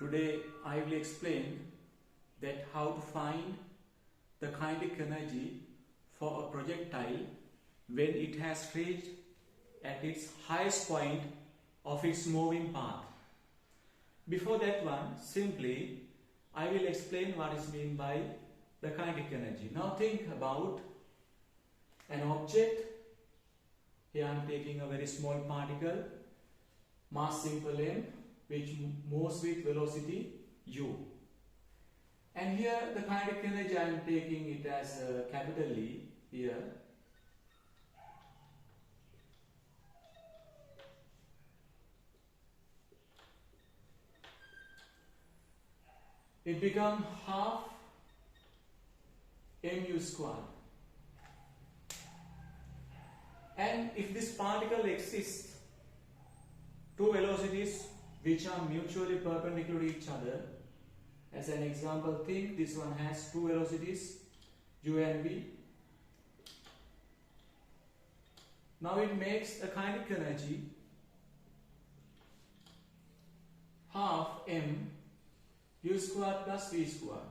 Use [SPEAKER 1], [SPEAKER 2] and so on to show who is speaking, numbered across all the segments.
[SPEAKER 1] Today I will explain that how to find the kinetic energy for a projectile when it has reached at its highest point of its moving path. Before that one, simply I will explain what is meant by the kinetic energy. Now think about an object. Here I am taking a very small particle, mass simple m, which moves with velocity u. And here the kinetic energy I am taking it as a capital E here. It becomes half mu squared. And if this particle exists, two velocities which are mutually perpendicular to each other, as an example, think this one has two velocities u and v. Now it makes a kinetic energy half m u squared plus v squared.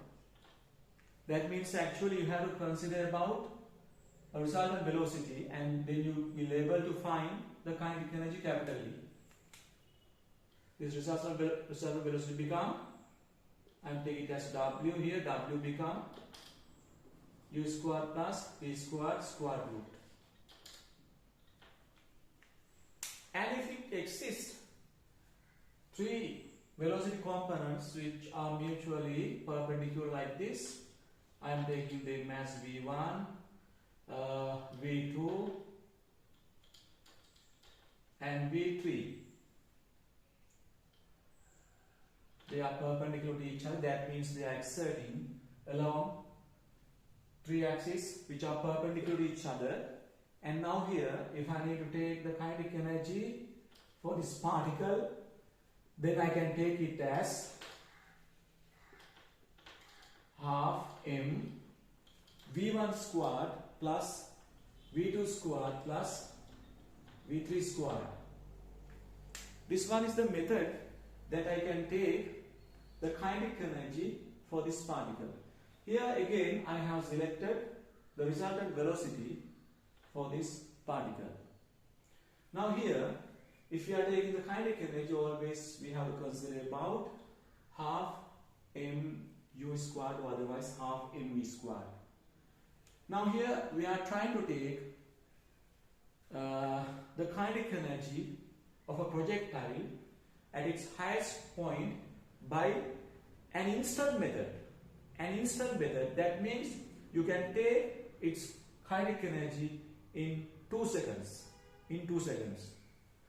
[SPEAKER 1] That means actually you have to consider about a resultant velocity and then you will be able to find the kinetic energy capital E. This resultant velocity become, I am taking it as W here, W become u squared plus v squared square root. And if it exists three velocity components which are mutually perpendicular like this, I am taking them as v1, v2 and v3. They are perpendicular to each other. That means they are exerting along three axes which are perpendicular to each other. And now here, if I need to take the kinetic energy for this particle, then I can take it as half m v1 squared plus v2 squared plus v3 squared. This one is the method that I can take the kinetic energy for this particle. Here again I have selected the resultant velocity for this particle. Now here, if you are taking the kinetic energy, always we have to consider about half m u squared or otherwise half mv squared. Now here we are trying to take the kinetic energy of a projectile at its highest point by an instant method. An instant method, that means you can take its kinetic energy in 2 seconds.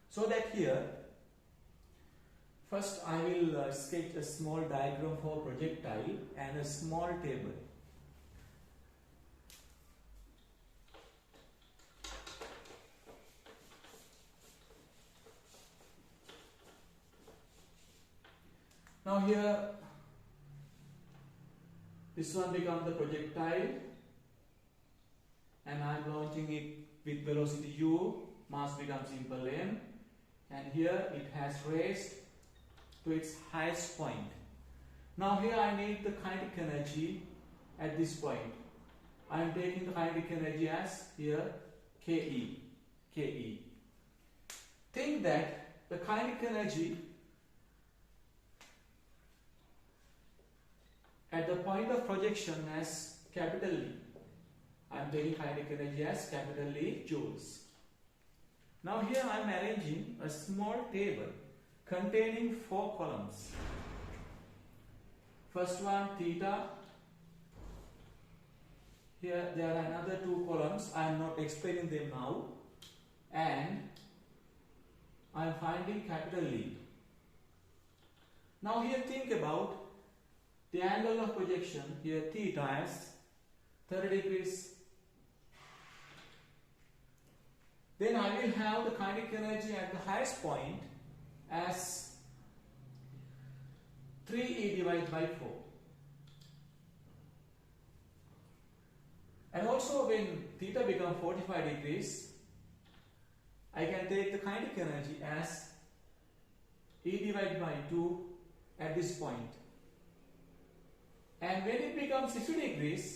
[SPEAKER 1] So that here, first I will sketch a small diagram for projectile and a small table. Now here, this one becomes the projectile and I am launching it with velocity u, mass becomes simple m, and here it has raised to its highest point. Now here I need the kinetic energy at this point. I am taking the kinetic energy as here Ke. Think that the kinetic energy at the point of projection as capital E. I am taking kinetic energy as capital E joules. Now here I am arranging a small table containing 4 columns. First one theta. Here there are another 2 columns. I am not explaining them now. And I am finding capital E. Now here think about the angle of projection, here theta as 30 degrees. Then I will have the kinetic energy at the highest point as 3e divided by 4. And also when theta becomes 45 degrees, I can take the kinetic energy as e divided by 2 at this point. And when it becomes 60 degrees,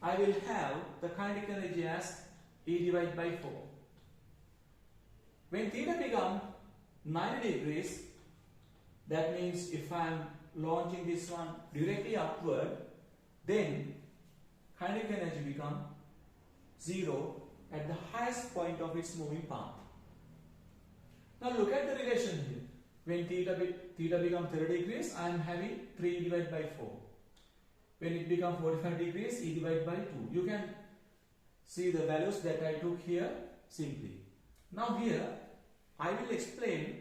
[SPEAKER 1] I will have the kinetic energy as E divided by 4. When theta becomes 90 degrees, that means if I am launching this one directly upward, then kinetic energy becomes 0 at the highest point of its moving path. Now look at the relation here. When theta becomes 30 degrees, I am having 3 divided by 4. When it becomes 45 degrees, E divided by 2. You can see the values that I took here simply. Now here, I will explain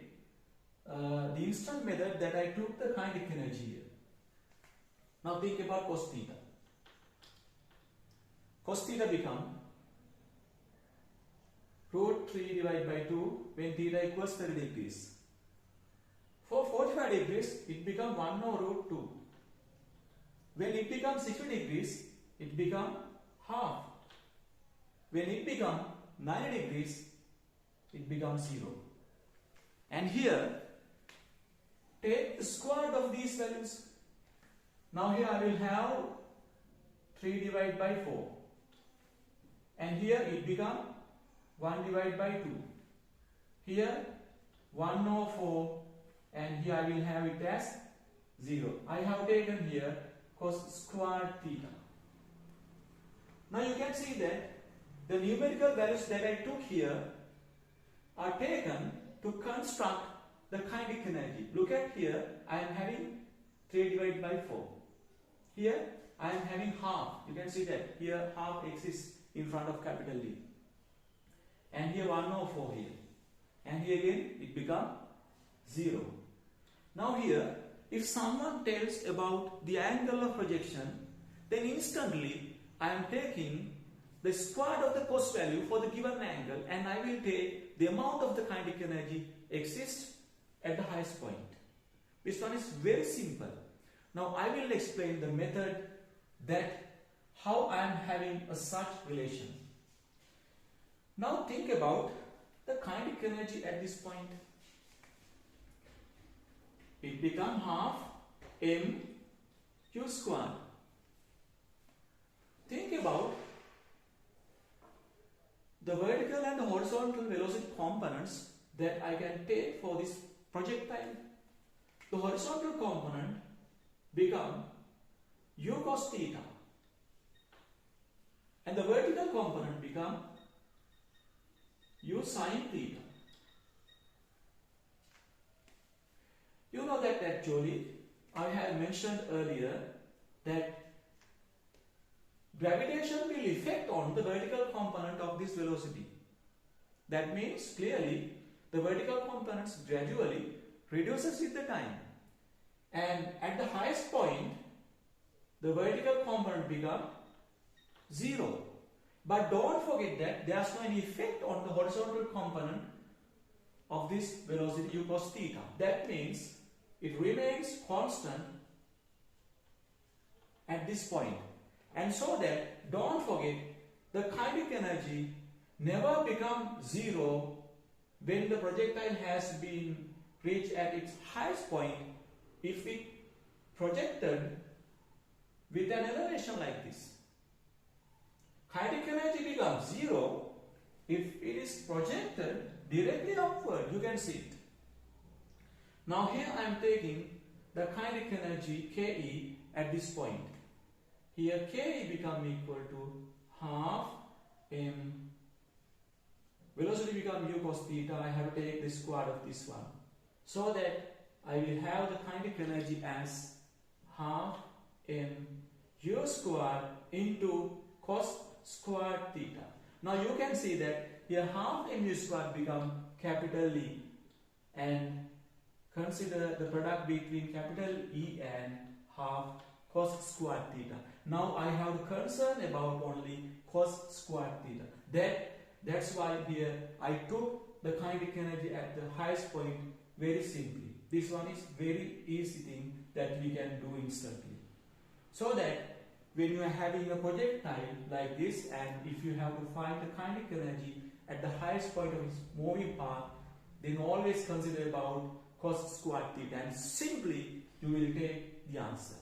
[SPEAKER 1] the instant method that I took the kinetic energy here. Now think about cos theta. Cos theta becomes root 3 divided by 2 when theta equals 30 degrees. For 45 degrees, it becomes 1 over root 2. When it becomes 60 degrees, it becomes half. When it becomes 90 degrees, it becomes 0. And here, take the square root of these values. Now here I will have 3 divided by 4. And here it becomes 1 divided by 2. Here 1 over 4, and here I will have it as 0. I have taken here cos squared theta. Now you can see that the numerical values that I took here are taken to construct the kinetic energy. Look at here, I am having 3 divided by 4. Here I am having half. You can see that here half exists in front of capital D. And here 1 over 4 here. And here again it becomes 0. Now here, if someone tells about the angle of projection, then instantly I am taking the square root of the cos value for the given angle, and I will take the amount of the kinetic energy exists at the highest point. This one is very simple. Now I will explain the method that how I am having a such relation. Now think about the kinetic energy at this point. It becomes half m q squared. Think about the vertical and the horizontal velocity components that I can take for this projectile. The horizontal component become u cos theta, and the vertical component become u sin theta. You know that actually I have mentioned earlier that gravitation will affect on the vertical component of this velocity. That means clearly the vertical components gradually reduces with the time, and at the highest point the vertical component becomes 0. But don't forget that there is no any effect on the horizontal component of this velocity u cos theta. That means it remains constant at this point. And so that, don't forget, the kinetic energy never becomes 0 when the projectile has been reached at its highest point if it projected with an elevation like this. Kinetic energy becomes 0 if it is projected directly upward. You can see it. Now here I am taking the kinetic energy Ke at this point. Here Ke become equal to half m. Velocity become u cos theta. I have to take the square root of this one, so that I will have the kinetic energy as half m u squared into cos squared theta. Now you can see that here half m u squared become capital E, and consider the product between capital E and half cos squared theta. Now I have concern about only cos squared theta. That's why here I took the kinetic energy at the highest point very simply. This one is very easy thing that we can do instantly. So that when you are having a projectile like this, and if you have to find the kinetic energy at the highest point of its moving path, then always consider about cos squared theta, and simply you will take the answer.